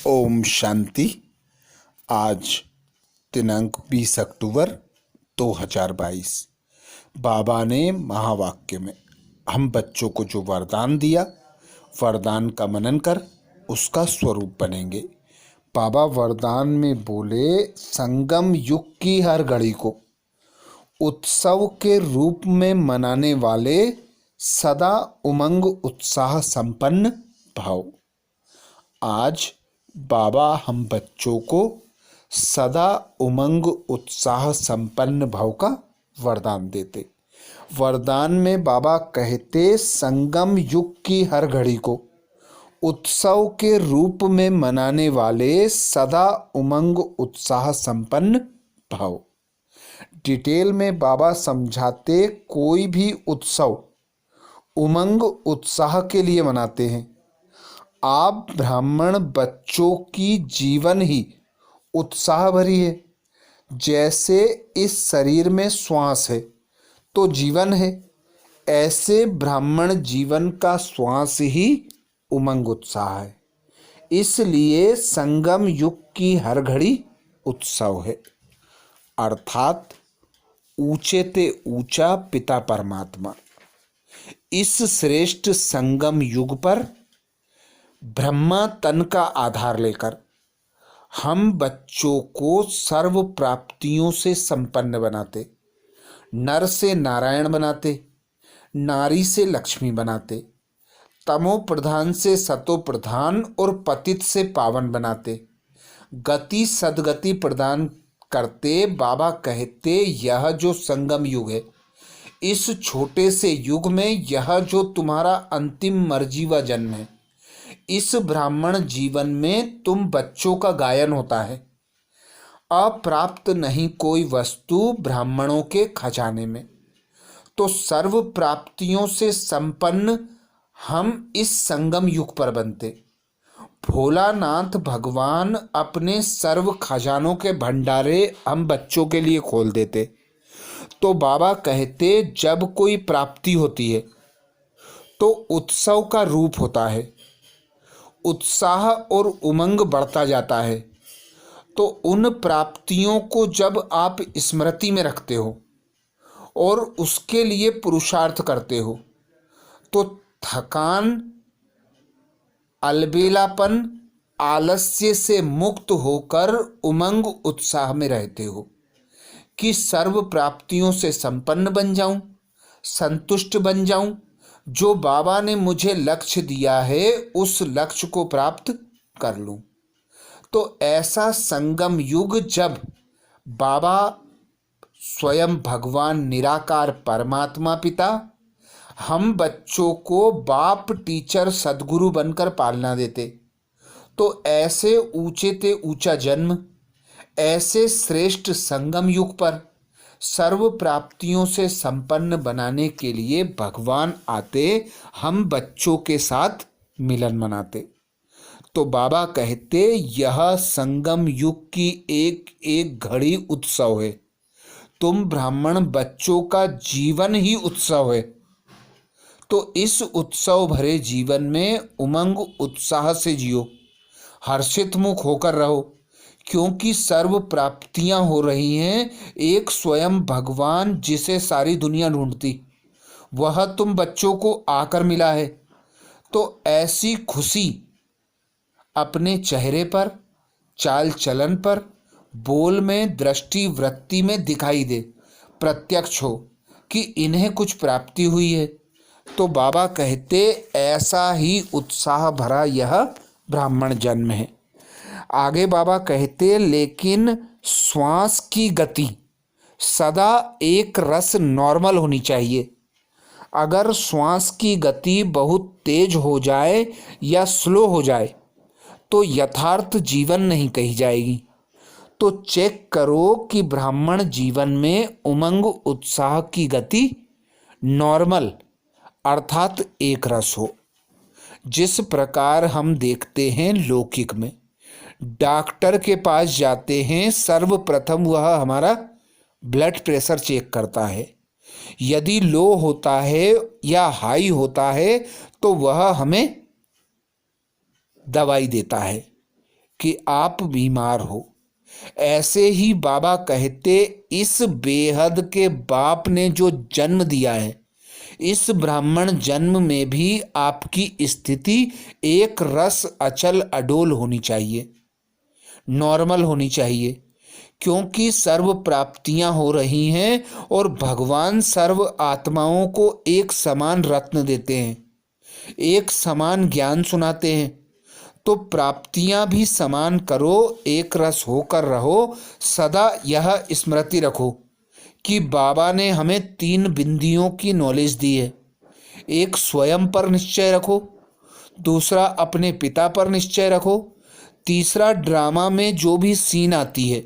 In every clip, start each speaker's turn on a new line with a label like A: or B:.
A: ओम शांति। आज दिनांक 20 अक्टूबर 2022। बाबा ने महावाक्य में हम बच्चों को जो वरदान दिया, वरदान का मनन कर उसका स्वरूप बनेंगे। बाबा वरदान में बोले, संगम युग की हर घड़ी को उत्सव के रूप में मनाने वाले सदा उमंग उत्साह संपन्न भाव। आज बाबा हम बच्चों को सदा उमंग उत्साह संपन्न भाव का वरदान देते। वरदान में बाबा कहते, संगम युग की हर घड़ी को उत्सव के रूप में मनाने वाले सदा उमंग उत्साह संपन्न भाव। डिटेल में बाबा समझाते, कोई भी उत्सव उमंग उत्साह के लिए मनाते हैं। आप ब्राह्मण बच्चों की जीवन ही उत्साह भरी है। जैसे इस शरीर में श्वास है तो जीवन है, ऐसे ब्राह्मण जीवन का श्वास ही उमंग उत्साह है। इसलिए संगम युग की हर घड़ी उत्सव है। अर्थात ऊंचे ते ऊंचा पिता परमात्मा इस श्रेष्ठ संगम युग पर ब्रह्मा तन का आधार लेकर हम बच्चों को सर्व प्राप्तियों से संपन्न बनाते, नर से नारायण बनाते, नारी से लक्ष्मी बनाते, तमो प्रधान से सतो प्रधान और पतित से पावन बनाते, गति सदगति प्रदान करते। बाबा कहते, यह जो संगम युग है, इस छोटे से युग में यह जो तुम्हारा अंतिम मर्जी व जन्म है, इस ब्राह्मण जीवन में तुम बच्चों का गायन होता है। अप्राप्त नहीं कोई वस्तु ब्राह्मणों के खजाने में, तो सर्व प्राप्तियों से संपन्न हम इस संगम युग पर बनते। भोलानाथ भगवान अपने सर्व खजानों के भंडारे हम बच्चों के लिए खोल देते। तो बाबा कहते, जब कोई प्राप्ति होती है तो उत्सव का रूप होता है, उत्साह और उमंग बढ़ता जाता है। तो उन प्राप्तियों को जब आप स्मृति में रखते हो और उसके लिए पुरुषार्थ करते हो, तो थकान, अलबेलापन, आलस्य से मुक्त होकर उमंग उत्साह में रहते हो कि सर्व प्राप्तियों से संपन्न बन जाऊं, संतुष्ट बन जाऊं। जो बाबा ने मुझे लक्ष्य दिया है उस लक्ष्य को प्राप्त कर लूं। तो ऐसा संगम युग जब बाबा स्वयं भगवान निराकार परमात्मा पिता हम बच्चों को बाप टीचर सदगुरु बनकर पालना देते, तो ऐसे ऊंचे ते ऊंचा जन्म, ऐसे श्रेष्ठ संगम युग पर सर्व प्राप्तियों से संपन्न बनाने के लिए भगवान आते, हम बच्चों के साथ मिलन मनाते। तो बाबा कहते, यह संगम युग की एक एक घड़ी उत्सव है। तुम ब्राह्मण बच्चों का जीवन ही उत्सव है। तो इस उत्सव भरे जीवन में उमंग उत्साह से जियो, हर्षित मुख होकर रहो, क्योंकि सर्व प्राप्तियां हो रही हैं। एक स्वयं भगवान जिसे सारी दुनिया ढूंढती, वह तुम बच्चों को आकर मिला है। तो ऐसी खुशी अपने चेहरे पर, चाल चलन पर, बोल में, दृष्टि वृत्ति में दिखाई दे, प्रत्यक्ष हो कि इन्हें कुछ प्राप्ति हुई है। तो बाबा कहते, ऐसा ही उत्साह भरा यह ब्राह्मण जन्म है। आगे बाबा कहते, लेकिन श्वास की गति सदा एक रस नॉर्मल होनी चाहिए। अगर श्वास की गति बहुत तेज हो जाए या स्लो हो जाए तो यथार्थ जीवन नहीं कही जाएगी। तो चेक करो कि ब्राह्मण जीवन में उमंग उत्साह की गति नॉर्मल अर्थात एक रस हो। जिस प्रकार हम देखते हैं लौकिक में डॉक्टर के पास जाते हैं, सर्वप्रथम वह हमारा ब्लड प्रेशर चेक करता है। यदि लो होता है या हाई होता है तो वह हमें दवाई देता है। कि आप बीमार हो। ऐसे ही बाबा कहते, इस बेहद के बाप ने जो जन्म दिया है, इस ब्राह्मण जन्म में भी आपकी स्थिति एक रस अचल अडोल होनी चाहिए, नॉर्मल होनी चाहिए, क्योंकि सर्व प्राप्तियां हो रही हैं और भगवान सर्व आत्माओं को एक समान रत्न देते हैं, एक समान ज्ञान सुनाते हैं। तो प्राप्तियां भी समान करो, एक रस होकर रहो। सदा यह स्मृति रखो कि बाबा ने हमें 3 बिंदियों की नॉलेज दी है। एक स्वयं पर निश्चय रखो, दूसरा अपने पिता पर निश्चय रखो, तीसरा ड्रामा में जो भी सीन आती है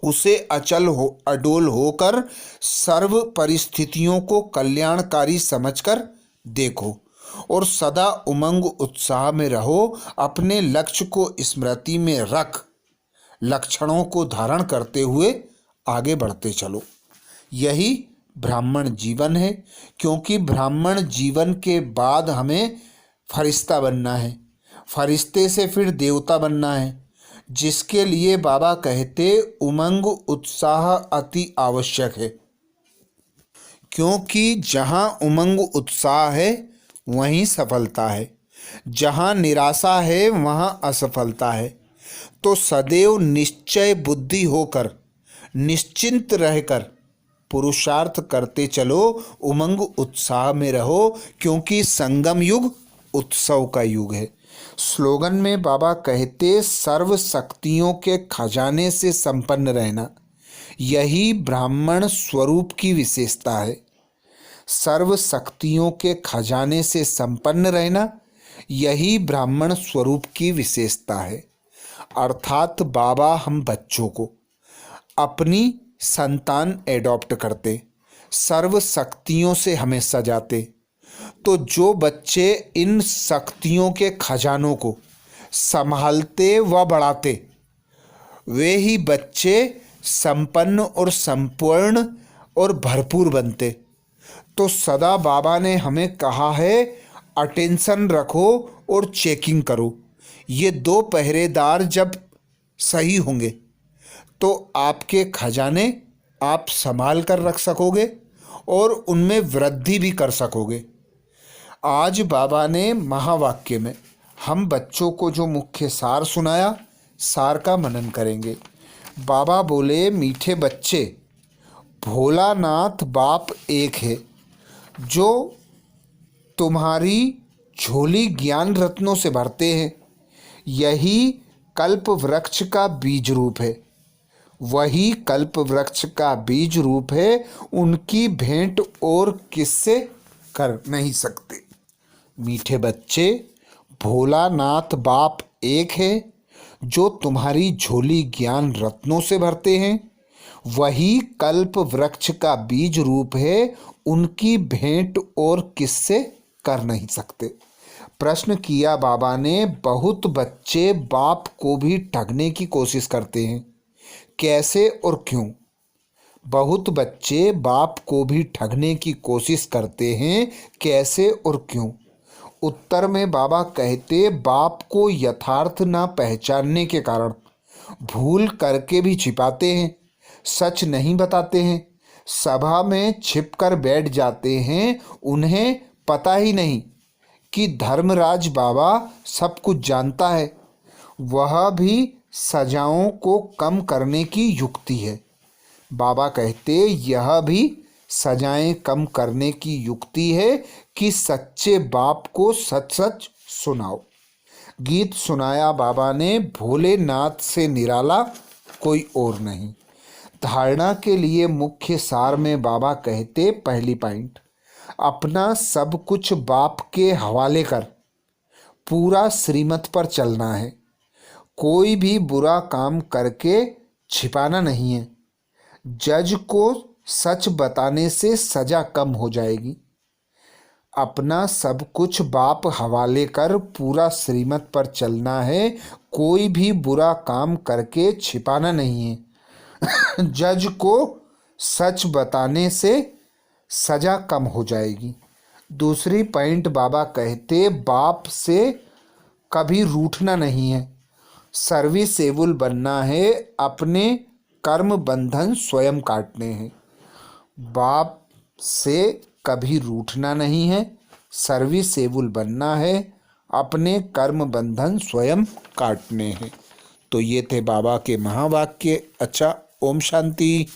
A: उसे अडोल होकर सर्व परिस्थितियों को कल्याणकारी समझकर देखो और सदा उमंग उत्साह में रहो। अपने लक्ष्य को स्मृति में रख लक्षणों को धारण करते हुए आगे बढ़ते चलो। यही ब्राह्मण जीवन है, क्योंकि ब्राह्मण जीवन के बाद हमें फरिश्ता बनना है, फरिश्ते से फिर देवता बनना है, जिसके लिए बाबा कहते उमंग उत्साह अति आवश्यक है। क्योंकि जहाँ उमंग उत्साह है वहीं सफलता है, जहाँ निराशा है वहाँ असफलता है। तो सदैव निश्चय बुद्धि होकर निश्चिंत रहकर पुरुषार्थ करते चलो, उमंग उत्साह में रहो, क्योंकि संगम युग उत्सव का युग है। स्लोगन में बाबा कहते, सर्व शक्तियों के खजाने से संपन्न रहना, यही ब्राह्मण स्वरूप की विशेषता है। सर्व शक्तियों के खजाने से संपन्न रहना, यही ब्राह्मण स्वरूप की विशेषता है। अर्थात बाबा हम बच्चों को अपनी संतान एडॉप्ट करते, सर्व शक्तियों से हमें सजाते। तो जो बच्चे इन शक्तियों के खजानों को संभालते व बढ़ाते, वे ही बच्चे संपन्न और संपूर्ण और भरपूर बनते। तो सदा बाबा ने हमें कहा है, अटेंशन रखो और चेकिंग करो। ये 2 पहरेदार जब सही होंगे तो आपके खजाने आप संभाल कर रख सकोगे और उनमें वृद्धि भी कर सकोगे। आज बाबा ने महावाक्य में हम बच्चों को जो मुख्य सार सुनाया, सार का मनन करेंगे। बाबा बोले, मीठे बच्चे, भोलानाथ बाप एक है, जो तुम्हारी झोली ज्ञान रत्नों से भरते हैं। यही कल्प वृक्ष का बीज रूप है, वही कल्प वृक्ष का बीज रूप है। उनकी भेंट और किससे कर नहीं सकते। मीठे बच्चे, भोलानाथ बाप एक है, जो तुम्हारी झोली ज्ञान रत्नों से भरते हैं। वही कल्प वृक्ष का बीज रूप है, उनकी भेंट और किससे कर नहीं सकते। प्रश्न किया बाबा ने, बहुत बच्चे बाप को भी ठगने की कोशिश करते हैं, कैसे और क्यों? बहुत बच्चे बाप को भी ठगने की कोशिश करते हैं, कैसे और क्यों? उत्तर में बाबा कहते, बाप को यथार्थ ना पहचानने के कारण भूल करके भी छिपाते हैं, सच नहीं बताते हैं, सभा में छिपकर बैठ जाते हैं। उन्हें पता ही नहीं कि धर्मराज बाबा सब कुछ जानता है। वह भी सजाओं को कम करने की युक्ति है। बाबा कहते, यह भी सजाएं कम करने की युक्ति है कि सच्चे बाप को सच सच सुनाओ। गीत सुनाया बाबा ने, भोलेनाथ से निराला कोई और नहीं। धारणा के लिए मुख्य सार में बाबा कहते, पहली पॉइंट, अपना सब कुछ बाप के हवाले कर पूरा श्रीमत पर चलना है। कोई भी बुरा काम करके छिपाना नहीं है। जज को सच बताने से सजा कम हो जाएगी। अपना सब कुछ बाप हवाले कर पूरा श्रीमत पर चलना है। कोई भी बुरा काम करके छिपाना नहीं है। जज को सच बताने से सजा कम हो जाएगी। दूसरी पॉइंट बाबा कहते, बाप से कभी रूठना नहीं है। सर्विसेबल बनना है, अपने कर्म बंधन स्वयं काटने हैं। बाप से कभी रूठना नहीं है, सर्विसेबल बनना है, अपने कर्म बंधन स्वयं काटने हैं। तो ये थे बाबा के महावाक्य। अच्छा, ओम शांति।